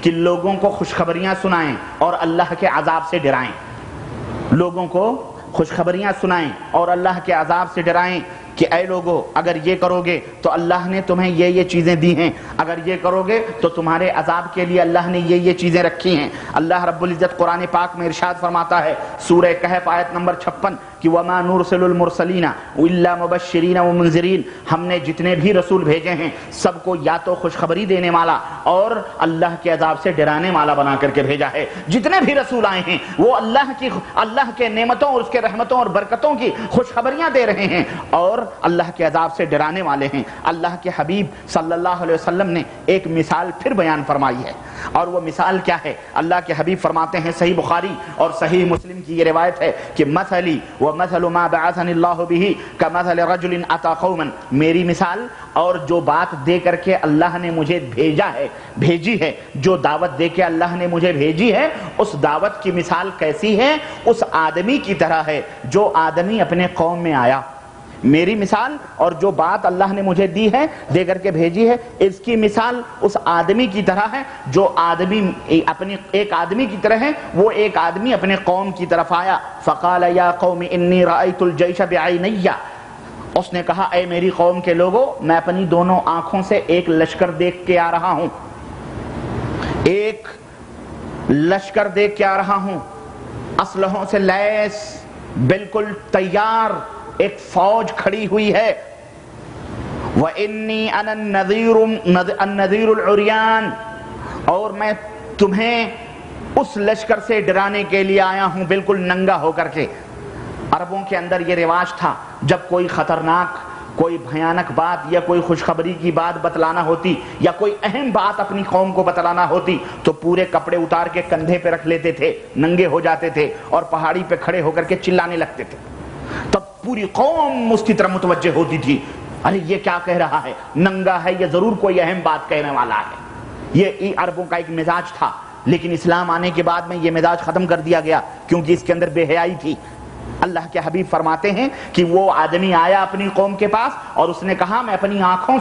کہ لوگوں کو خوشخبریاں سنائیں اور اللہ کے عذاب سے ڈرائیں، لوگوں کو خوشخبریاں سنائیں اور اللہ کے عذاب سے ڈرائیں کہ اے لوگو اگر یہ کرو گے تو اللہ نے تمہیں یہ چیزیں دی ہیں، اگر یہ کرو گے تو تمہارے عذاب کے لیے اللہ نے یہ چیزیں رکھی ہیں۔ اللہ رب العزت قرآن پاک میں ارشاد فرماتا ہے سورہ کہف آیت نمبر 56 کہ وَمَا نُرْسِلُ الْمُرْسَلِينَ إِلَّا مُبَشِّرِينَ وَمُنذِرِينَ، ہم نے جتنے بھی رسول بھیجے ہیں سب کو یا تو خوشخبری دینے والا اور اللہ کے عذاب سے ڈرانے والا بنا کر کے بھیجا ہے۔ جتنے بھی رسول آئے ہیں وہ اللہ کے نعمتوں اور اس کے رحمتوں اور برکتوں کی خوشخبریاں دے رہے ہیں اور اللہ کے عذاب سے ڈرانے والے ہیں۔ اللہ کے حبیب صلی اللہ علیہ وسلم نے ایک مثال پھر بیان فرمائی ہے، اور وہ مثال کیا ہے؟ اللہ کے حبیب فرماتے ہیں، صحیح بخاری اور صحیح مسلم کی یہ روایت ہے کہ مثلی ومثل ما بعثنی اللہ بہ کمثل رجل اتی قوما، میری مثال اور جو بات دے کر کے اللہ نے مجھے بھیجی ہے، جو دعوت دے کے اللہ نے مجھے بھیجی ہے، اس دعوت کی مثال کیسی ہے؟ اس آدمی کی طرح ہے جو آدمی اپنے قوم میں آیا۔ میری مثال اور جو بات اللہ نے مجھے دی ہے، دے کر کے بھیجی ہے، اس کی مثال اس آدمی کی طرح ہے جو آدمی ایک آدمی کی طرح ہے، وہ ایک آدمی اپنے قوم کی طرف آیا، فقال یا قوم انی رأیت الجیش بعینی، اس نے کہا اے میری قوم کے لوگوں، میں اپنی دونوں آنکھوں سے ایک لشکر دیکھ کے آ رہا ہوں، ایک لشکر دیکھ کے آ رہا ہوں، اسلحوں سے لیس، بالکل تیار ایک فوج کھڑی ہوئی ہے۔ وَإِنِّي أَنَا النَّذِيرُ الْعُرْيَانِ، اور میں تمہیں اس لشکر سے ڈرانے کے لیے آیا ہوں بالکل ننگا ہو کر کے۔ عربوں کے اندر یہ رواج تھا، جب کوئی خطرناک، کوئی بھیانک بات یا کوئی خوشخبری کی بات بتلانا ہوتی یا کوئی اہم بات اپنی قوم کو بتلانا ہوتی تو پورے کپڑے اتار کے کندھے پہ رکھ لیتے تھے، ننگے ہو جاتے تھے اور پہاڑی پہ کھڑے ہو کر کے چلانے لگتے تھے۔ تب پوری قوم اس کی طرف متوجہ ہوتی تھی، ارے یہ کیا کہہ رہا ہے، ننگا ہے، یہ ضرور کوئی اہم بات کہنے والا ہے۔ یہ عربوں کا ایک مزاج تھا، لیکن اسلام آنے کے بعد میں یہ مزاج ختم کر دیا گیا کیونکہ اس کے اندر بے حیائی تھی۔ اللہ کے حبیب فرماتے ہیں کہ وہ آدمی آیا اپنی قوم کے پاس اور اس نے کہا میں اپنی آنکھوں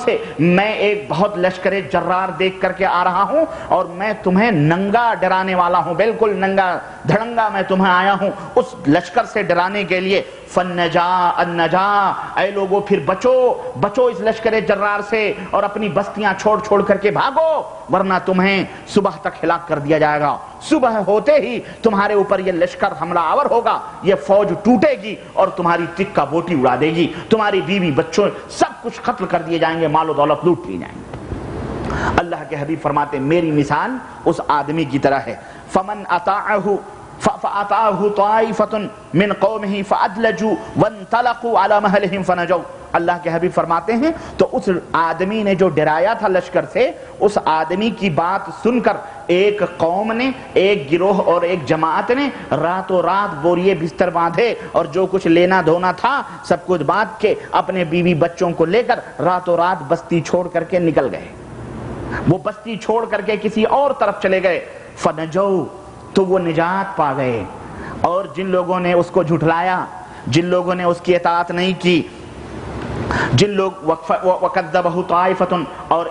سے میں ایک بہت لشکر جرار دیکھ کر کے آ رہا ہوں اور میں تمہیں ننگا ڈرانے والا ہوں، بالکل ننگا دھڑنگا میں تمہیں آیا ہوں اس لشکر سے ڈرانے کے لیے۔ فَالنَّجَا اے لوگو پھر بچو اس لشکر جرار سے اور اپنی بستیاں چھوڑ کر کے بھاگو، ورنہ تمہیں صبح تک ہلاک کر دیا جائے گا۔ صبح ہوتے ہی تمہارے اوپر یہ لشکر حملہ آور ہوگا، یہ فوج ٹوٹے گی اور تمہاری ٹکا بوٹی اڑا دے گی، تمہاری بیوی بچوں سب کچھ قتل کر دیے جائیں گے، مال و دولت لوٹ لی جائیں گے۔ اللہ کے حبیب فرماتے میری مثال اس آدمی کی طرح ہے، فمن اطاعہ فَأَطَاعَهُ طَائِفَةٌ مِّن قَوْمِهِ فَأَدْلَجُوا وَانْطَلَقُوا عَلَى مَهْلِهِمْ فَنَجَوْا۔ اللہ کے حبیب فرماتے ہیں تو اس آدمی نے جو ڈرایا تھا لشکر سے، اس آدمی کی بات سن کر ایک قوم نے، ایک گروہ اور ایک جماعت نے راتوں رات بوریے بستر باندھے اور جو کچھ لینا دھونا تھا سب کچھ باندھ کے اپنے بیوی بچوں کو لے کر راتوں رات بستی چھوڑ کر کے نکل گئے۔ وہ بستی چھوڑ کر کے کسی اور طرف چلے گئے، فَنَجَوْا تو وہ نجات پا گئے۔ اور جن لوگوں نے اس کو جھٹلایا، جن لوگوں نے اس کی اطاعت نہیں کی، جن لوگ وَكَذَّبَهُ طَائِفَةٌ اور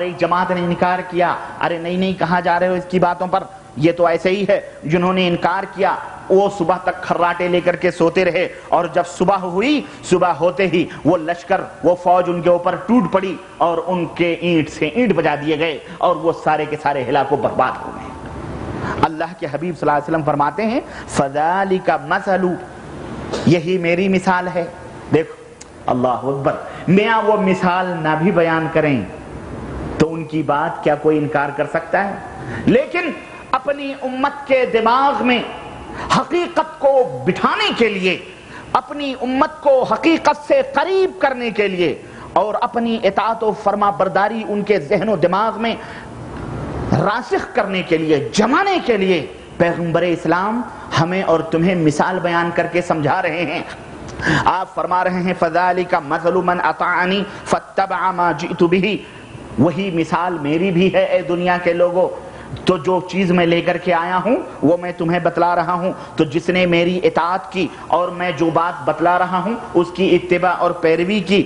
ایک جماعت نے انکار کیا، ارے نہیں کہاں جا رہے ہو اس کی باتوں پر، یہ تو ایسے ہی ہے، جنہوں نے انکار کیا وہ صبح تک کھراٹے لے کر کے سوتے رہے، اور جب صبح ہوئی، صبح ہوتے ہی وہ لشکر، وہ فوج ان کے اوپر ٹوٹ پڑی اور ان کے اینٹ سے اینٹ بجا دیے گئے اور وہ سارے کے سارے ہلاک و برباد ہو گئے۔ اللہ کے حبیب صلی اللہ علیہ وسلم فرماتے ہیں فَذَلِكَ مَثَلُ، یہی میری مثال ہے۔ دیکھو اللہ اکبر، میاں وہ مثال نہ بھی بیان کریں تو ان کی بات کیا کوئی انکار کر سکتا ہے؟ لیکن اپنی امت کے دماغ میں حقیقت کو بٹھانے کے لیے، اپنی امت کو حقیقت سے قریب کرنے کے لیے اور اپنی اطاعت و فرما برداری ان کے ذہن و دماغ میں راسخ کرنے کے لیے، جمانے کے لیے پیغمبر اسلام ہمیں اور تمہیں مثال بیان کر کے سمجھا رہے ہیں۔ آپ فرما رہے ہیں فَذَلِكَ مَثَلُ مَنْ أَطَاعَنِي فَاتَّبَعَ مَا جِئْتُ بِهِ، وہی مثال میری بھی ہے اے دنیا کے لوگوں، تو جو چیز میں لے کر کے آیا ہوں وہ میں تمہیں بتلا رہا ہوں، تو جس نے میری اطاعت کی اور میں جو بات بتلا رہا ہوں اس کی اتباع اور پیروی کی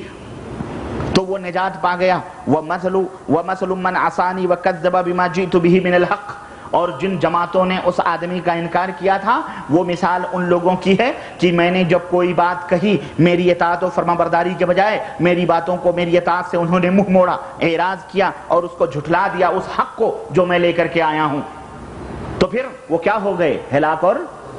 تو وہ نجات پا گیا. وَمَثَلُ مَنْ عَصَانِي وَكَذَّبَ بِمَا جِئْتُ بِهِ مِنَ الْحَقِّ. اور جن جماعتوں نے اس آدمی کا انکار کیا تھا وہ مثال ان لوگوں کی ہے کہ میں نے جب کوئی بات کہی میری اطاعت و فرما برداری کے بجائے میری باتوں کو میری اطاعت سے انہوں نے منہ موڑا، اعراض کیا اور اس کو جھٹلا دیا اس حق کو جو میں لے کر کے آیا ہوں، تو پھر وہ کیا ہو گئے؟ ہلاک اور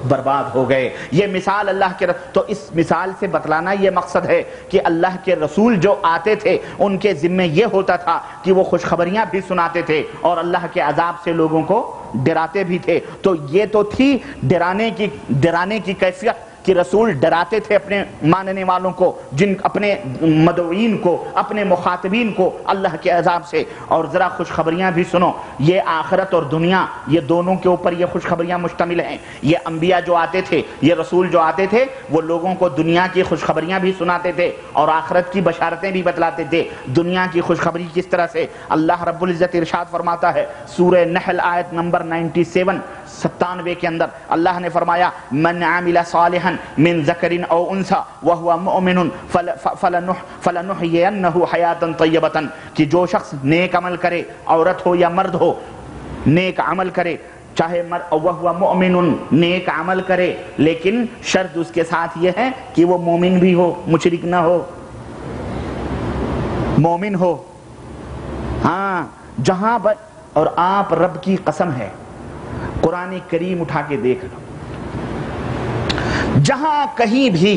برباد ہو گئے. یہ مثال اللہ کے تو اس مثال سے بتلانا یہ مقصد ہے کہ اللہ کے رسول جو آتے تھے ان کے ذمے یہ ہوتا تھا کہ وہ خوشخبریاں بھی سناتے تھے اور اللہ کے عذاب سے لوگوں کو ڈراتے بھی تھے. تو یہ تو تھی ڈرانے کی کیفیت کہ رسول ڈراتے تھے اپنے ماننے والوں کو، جن اپنے مدعوین کو، اپنے مخاطبین کو اللہ کے عذاب سے. اور ذرا خوشخبریاں بھی سنو، یہ آخرت اور دنیا یہ دونوں کے اوپر یہ خوشخبریاں مشتمل ہیں. یہ انبیاء جو آتے تھے، یہ رسول جو آتے تھے، وہ لوگوں کو دنیا کی خوشخبریاں بھی سناتے تھے اور آخرت کی بشارتیں بھی بتلاتے تھے. دنیا کی خوشخبری کس طرح سے؟ اللہ رب العزت ارشاد فرماتا ہے سورہ نحل آیت نمبر 97 کے اندر اللہ نے فرمایا من عامل صالحا من ذکر او انثى وهو مؤمن فلنحيينه حیاتا طیبۃ، کہ جو شخص نیک عمل کرے، عورت ہو یا مرد ہو، نیک عمل کرے، چاہے وَهُوَ مُؤْمِنٌ نیک عمل کرے، لیکن شرط اس کے ساتھ یہ ہے کہ وہ مومن بھی ہو، مشرک نہ ہو، مومن ہو. ہاں جہاں اور آپ رب کی قسم ہے، قرآن کریم اٹھا کے دیکھ لو، جہاں کہیں بھی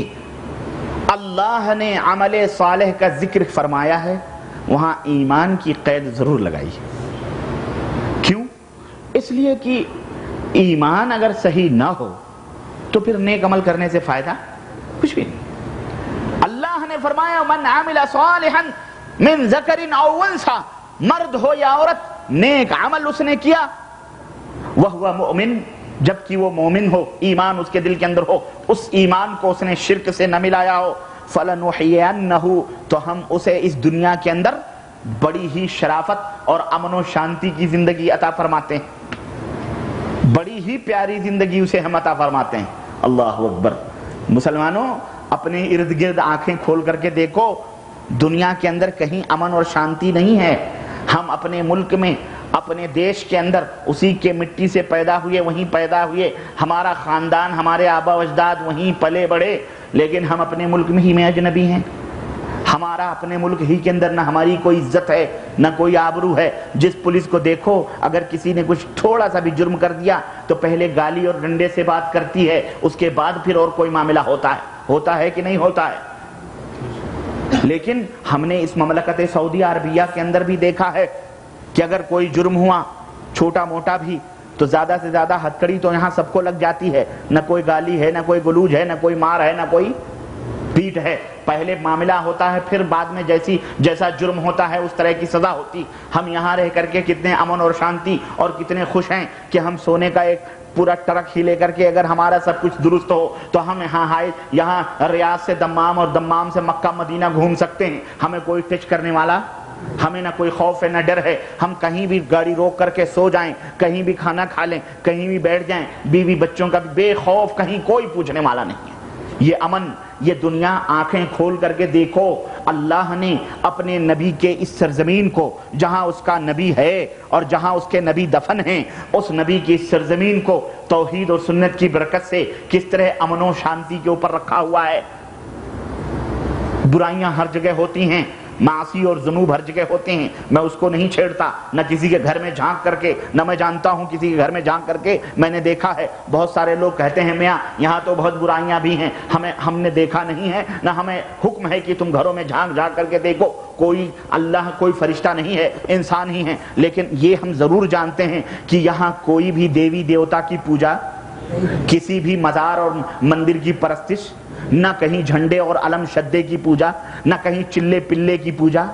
اللہ نے عمل صالح کا ذکر فرمایا ہے وہاں ایمان کی قید ضرور لگائی ہے. کیوں؟ اس لیے کہ ایمان اگر صحیح نہ ہو تو پھر نیک عمل کرنے سے فائدہ کچھ بھی نہیں. اللہ نے فرمایا من عمل صالحا من ذکر او انثى، مرد ہو یا عورت، نیک عمل اس نے کیا، وہو مؤمن، جبکہ وہ مومن ہو، ایمان اس کے دل کے اندر ہو، اس ایمان کو اس نے شرک سے نہ ملایا ہو، فَلَنُحْيِيَنَّهُ، تو ہم اسے اس دنیا کے اندر بڑی ہی شرافت اور امن و شانتی کی زندگی عطا فرماتے ہیں، بڑی ہی پیاری زندگی اسے ہم عطا فرماتے ہیں. اللہ اکبر. مسلمانوں اپنے ارد گرد آنکھیں کھول کر کے دیکھو، دنیا کے اندر کہیں امن اور شانتی نہیں ہے. ہم اپنے ملک میں، اپنے دیش کے اندر اسی کے مٹی سے پیدا ہوئے، وہیں پیدا ہوئے، ہمارا خاندان، ہمارے آبا و اجداد وہیں پلے بڑھے، لیکن ہم اپنے ملک میں ہی میں اجنبی ہیں. ہمارا اپنے ملک ہی کے اندر نہ ہماری کوئی عزت ہے نہ کوئی آبرو ہے. جس پولیس کو دیکھو اگر کسی نے کچھ تھوڑا سا بھی جرم کر دیا تو پہلے گالی اور ڈنڈے سے بات کرتی ہے، اس کے بعد پھر اور کوئی معاملہ ہوتا ہے کہ نہیں ہوتا ہے. لیکن ہم نے اس مملکت سعودی عربیہ کے اندر بھی دیکھا ہے کہ اگر کوئی جرم ہوا چھوٹا موٹا بھی تو زیادہ سے زیادہ ہتھکڑی تو یہاں سب کو لگ جاتی ہے، نہ کوئی گالی ہے، نہ کوئی گلوج ہے، نہ کوئی مار ہے، نہ کوئی پیٹ ہے. پہلے معاملہ ہوتا ہے، پھر بعد میں جیسا جرم ہوتا ہے اس طرح کی سزا ہوتی. ہم یہاں رہ کر کے کتنے امن اور شانتی اور کتنے خوش ہیں کہ ہم سونے کا ایک پورا ٹرک ہی لے کر کے اگر ہمارا سب کچھ درست ہو تو ہم یہاں ریاض سے دمام اور دمام سے مکہ مدینہ گھوم سکتے ہیں. ہمیں کوئی ٹچ کرنے والا، ہمیں نہ کوئی خوف ہے نہ ڈر ہے. ہم کہیں بھی گاڑی روک کر کے سو جائیں، کہیں بھی کھانا کھا لیں، کہیں بھی بیٹھ جائیں، بیوی بچوں کا بے خوف، کہیں کوئی پوچھنے والا نہیں ہے. یہ امن، یہ دنیا آنکھیں کھول کر کے دیکھو. اللہ نے اپنے نبی کے اس سرزمین کو، جہاں اس کا نبی ہے اور جہاں اس کے نبی دفن ہیں، اس نبی کی اس سرزمین کو توحید اور سنت کی برکت سے کس طرح امن و شانتی کے اوپر رکھا ہوا ہے. برائیاں ہر جگہ ہوتی ہیں، معاصی اور ذنوب ہر جگہ ہوتے ہیں، میں اس کو نہیں چھیڑتا، نہ کسی کے گھر میں جھانک کر کے، نہ میں جانتا ہوں کسی کے گھر میں جھانک کر کے. میں نے دیکھا ہے بہت سارے لوگ کہتے ہیں میاں یہاں تو بہت برائیاں بھی ہیں، ہم نے دیکھا نہیں ہے، نہ ہمیں حکم ہے کہ تم گھروں میں جھانک کر کے دیکھو. کوئی اللہ کوئی فرشتہ نہیں ہے، انسان ہی ہیں. لیکن یہ ہم ضرور جانتے ہیں کہ یہاں کوئی بھی دیوی دیوتا کی پوجا، کسی بھی مزار اور مندر کی پرستش، نہ کہیں جھنڈے اور علم شدے کی پوجا، نہ کہیں چلے پلے کی پوجا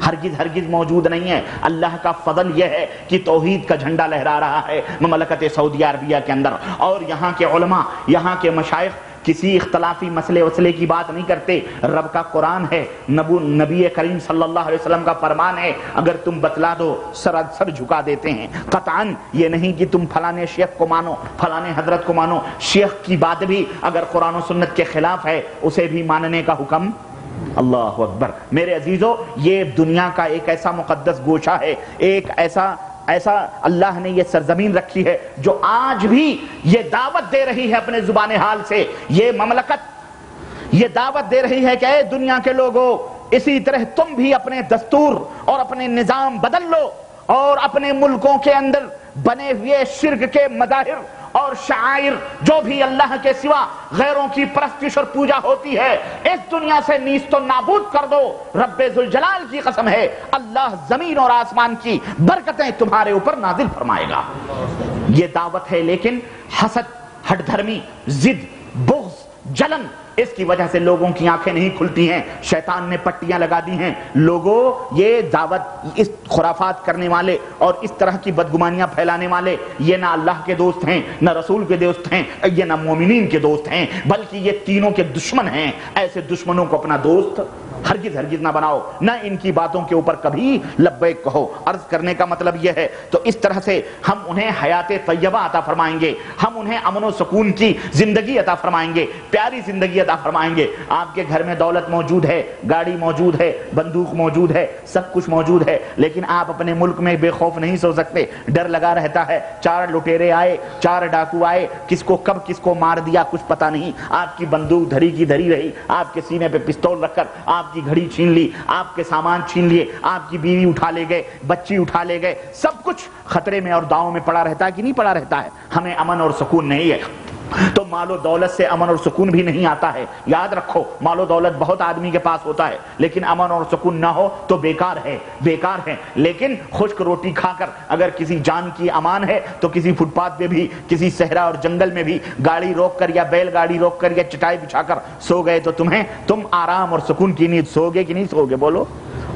ہرگز موجود نہیں ہے. اللہ کا فضل یہ ہے کہ توحید کا جھنڈا لہرا رہا ہے مملکت سعودی عربیہ کے اندر. اور یہاں کے علماء، یہاں کے مشائخ کسی اختلافی مسئلے کی بات نہیں کرتے. رب کا قرآن ہے، نبی کریم صلی اللہ علیہ وسلم کا فرمان ہے، اگر تم بتلا دو سر جھکا دیتے ہیں. قطعاً یہ نہیں کہ تم فلانے شیخ کو مانو، فلانے حضرت کو مانو. شیخ کی بات بھی اگر قرآن و سنت کے خلاف ہے اسے بھی ماننے کا حکم اللہ اکبر. میرے عزیزو، یہ دنیا کا ایک ایسا مقدس گوشہ ہے، ایک ایسا اللہ نے یہ سرزمین رکھی ہے جو آج بھی یہ دعوت دے رہی ہے اپنے زبان حال سے. یہ مملکت یہ دعوت دے رہی ہے کہ اے دنیا کے لوگوں، اسی طرح تم بھی اپنے دستور اور اپنے نظام بدل لو، اور اپنے ملکوں کے اندر بنے ہوئے شرک کے مظاہر اور شعائر، جو بھی اللہ کے سوا غیروں کی پرستش اور پوجا ہوتی ہے، اس دنیا سے نیست و نابود کر دو. رب ذوالجلال کی قسم ہے، اللہ زمین اور آسمان کی برکتیں تمہارے اوپر نازل فرمائے گا. یہ دعوت ہے، لیکن حسد، ہٹ دھرمی، ضد، بغض، جلن، اس کی وجہ سے لوگوں کی آنکھیں نہیں کھلتی ہیں. شیطان نے پٹیاں لگا دی ہیں. لوگوں، یہ دعوت، اس خرافات کرنے والے اور اس طرح کی بدگمانیاں پھیلانے والے، یہ نہ اللہ کے دوست ہیں، نہ رسول کے دوست ہیں، یہ نہ مومنین کے دوست ہیں، بلکہ یہ تینوں کے دشمن ہیں. ایسے دشمنوں کو اپنا دوست ہرگز ہرگز نہ بناؤ، نہ ان کی باتوں کے اوپر کبھی لبیک کہو. عرض کرنے کا مطلب یہ ہے، تو اس طرح سے ہم انہیں حیات طیبہ عطا فرمائیں گے، ہم انہیں امن و سکون کی زندگی عطا فرمائیں گے، پیاری زندگی عطا فرمائیں گے. آپ کے گھر میں دولت موجود ہے، گاڑی موجود ہے، بندوق موجود ہے، سب کچھ موجود ہے، لیکن آپ اپنے ملک میں بے خوف نہیں سو سکتے. ڈر لگا رہتا ہے، 4 لٹیرے آئے، 4 ڈاکو آئے، کس کو کب کس کو مار دیا کچھ پتہ نہیں. آپ کی بندوق دھری کی دھری رہی، آپ کے سینے پہ پستول رکھ کر آپ کی گھڑی چھین لی، آپ کے سامان چھین لیے، آپ کی بیوی اٹھا لے گئے، بچی اٹھا لے گئے. سب کچھ خطرے میں اور داؤں میں پڑا رہتا ہے کہ نہیں پڑا رہتا ہے؟ ہمیں امن اور سکون نہیں ہے، تو مال و دولت سے امن اور سکون بھی نہیں آتا ہے. یاد رکھو، مال و دولت بہت آدمی کے پاس ہوتا ہے، لیکن امن اور سکون نہ ہو تو بیکار ہے، بیکار ہے. لیکن خشک روٹی کھا کر اگر کسی جان کی امان ہے تو کسی فٹ پاتھ پہ بھی، کسی صحرا اور جنگل میں بھی گاڑی روک کر یا بیل گاڑی روک کر یا چٹائی بچھا کر سو گئے تو تم آرام اور سکون کی نیند سو گے کہ نہیں سو گے؟ بولو.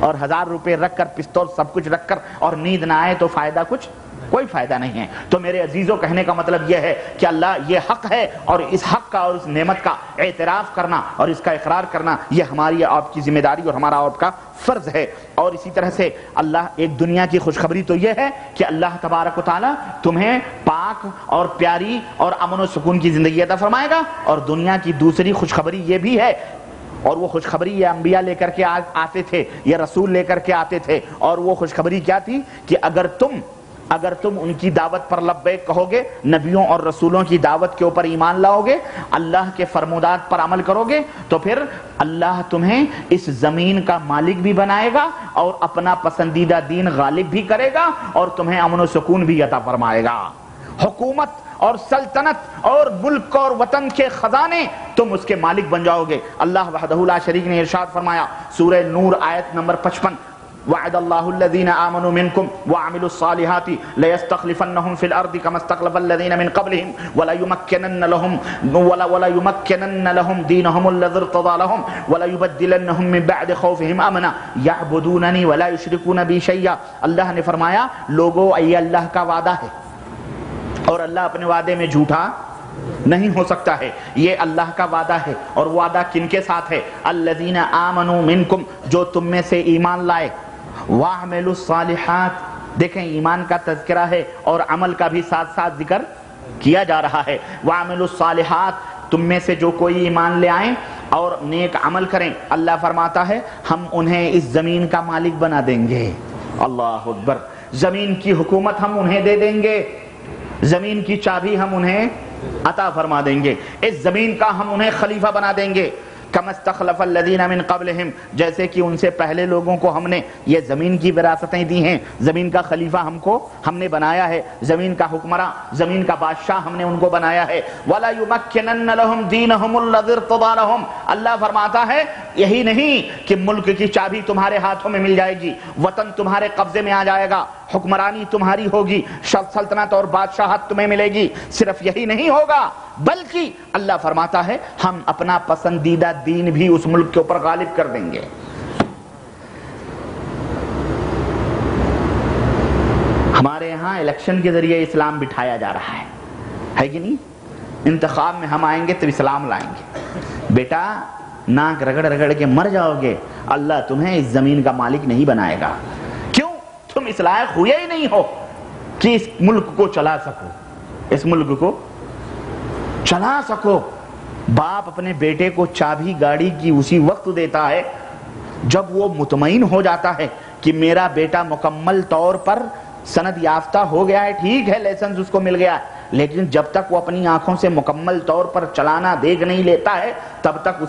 اور 1000 روپے رکھ کر، پستول سب کچھ رکھ کر اور نیند نہ آئے تو فائدہ کچھ؟ کوئی فائدہ نہیں ہے. تو میرے عزیزوں، کہنے کا مطلب یہ ہے کہ اللہ یہ حق ہے، اور اس حق کا اور اس نعمت کا اعتراف کرنا اور اس کا اقرار کرنا، یہ ہماری آپ کی ذمہ داری اور ہمارا آپ کا فرض ہے. اور اسی طرح سے اللہ، ایک دنیا کی خوشخبری تو یہ ہے کہ اللہ تبارک و تعالیٰ تمہیں پاک اور پیاری اور امن و سکون کی زندگی عطا فرمائے گا. اور دنیا کی دوسری خوشخبری یہ بھی ہے، اور وہ خوشخبری یہ انبیاء لے کر کے آتے تھے، یہ رسول لے کر کے آتے تھے، اور وہ خوشخبری کیا تھی کہ اگر تم ان کی دعوت پر لبیک کہو گے، نبیوں اور رسولوں کی دعوت کے اوپر ایمان لاؤ گے، اللہ کے فرمودات پر عمل کرو گے، تو پھر اللہ تمہیں اس زمین کا مالک بھی بنائے گا اور اپنا پسندیدہ دین غالب بھی کرے گا، اور تمہیں امن و سکون بھی عطا فرمائے گا. حکومت اور سلطنت اور ملک اور وطن کے خزانے، تم اس کے مالک بن جاؤ گے. اللہ وحدہ لا شریک نے ارشاد فرمایا، سورہ نور آیت نمبر 55، وعد اللہ الذین آمنوا منکم وعملوا الصالحات لیستخلفنہم فی الارض کما استخلف الذین من قبلہم وليمكنن لهم دینہم الذی ارتضى لهم وليبدلنہم من بعد خوفہم امنا یعبدوننی ولا یشرکون بی شیئا. اللہ نے فرمایا، لوگو، یہ اللہ کا وعدہ ہے، اور اللہ اپنے وعدے میں جھوٹا نہیں ہو سکتا ہے. یہ اللہ کا وعدہ ہے، اور وعدہ کن کے ساتھ ہے؟ الذین آمنوا منکم، جو تم میں سے ایمان لائے، وَعْمِلُوا الصَّالِحَاتِ، دیکھیں ایمان کا تذکرہ ہے اور عمل کا بھی ساتھ ساتھ ذکر کیا جا رہا ہے. وَعْمِلُوا الصَّالِحَاتِ، تم میں سے جو کوئی ایمان لے آئیں اور نیک عمل کریں، اللہ فرماتا ہے ہم انہیں اس زمین کا مالک بنا دیں گے. اللہ اکبر. زمین کی حکومت ہم انہیں دے دیں گے، زمین کی چابی ہم انہیں عطا فرما دیں گے، اس زمین کا ہم انہیں خلیفہ بنا دیں گے. کما استخلف الذین من قبلہم، جیسے کہ ان سے پہلے لوگوں کو ہم نے یہ زمین کی وراثتیں دی ہیں، زمین کا خلیفہ ہم نے بنایا ہے، زمین کا حکمراں، زمین کا بادشاہ ہم نے ان کو بنایا ہے. وَلَيُمَكِّنَنَّ لَهُمْ دِينَهُمُ الَّذِي ارْتَضَىٰ لَهُمْ، اللہ فرماتا ہے یہی نہیں کہ ملک کی چابی تمہارے ہاتھوں میں مل جائے گی، وطن تمہارے قبضے میں آ جائے گا، حکمرانی تمہاری ہوگی، سلطنت اور بادشاہت تمہیں ملے گی. صرف یہی نہیں ہوگا، بلکہ اللہ فرماتا ہے ہم اپنا پسندیدہ دین بھی اس ملک کے اوپر غالب کر دیں گے. ہمارے ہاں الیکشن کے ذریعے اسلام بٹھایا جا رہا ہے کہ نہیں؟ انتخاب میں ہم آئیں گے تو اسلام لائیں گے. بیٹا، ناک رگڑ رگڑ کے مر جاؤ گے، اللہ تمہیں اس زمین کا مالک نہیں بنائے گا. کیوں؟ تم اس لائق ہوئے ہی نہیں ہو کہ اس ملک کو چلا سکو، اس ملک کو چلا سکو. باپ اپنے بیٹے کو چابی گاڑی کی اسی وقت دیتا ہے جب وہ مطمئن ہو جاتا ہے کہ میرا بیٹا مکمل طور پر سند یافتہ ہو گیا ہے، ٹھیک ہے لائسنس اس کو مل گیا ہے، لیکن جب تک وہ اپنی آنکھوں سے مکمل طور پر چلانا دیکھ نہیں لیتا ہے تب تک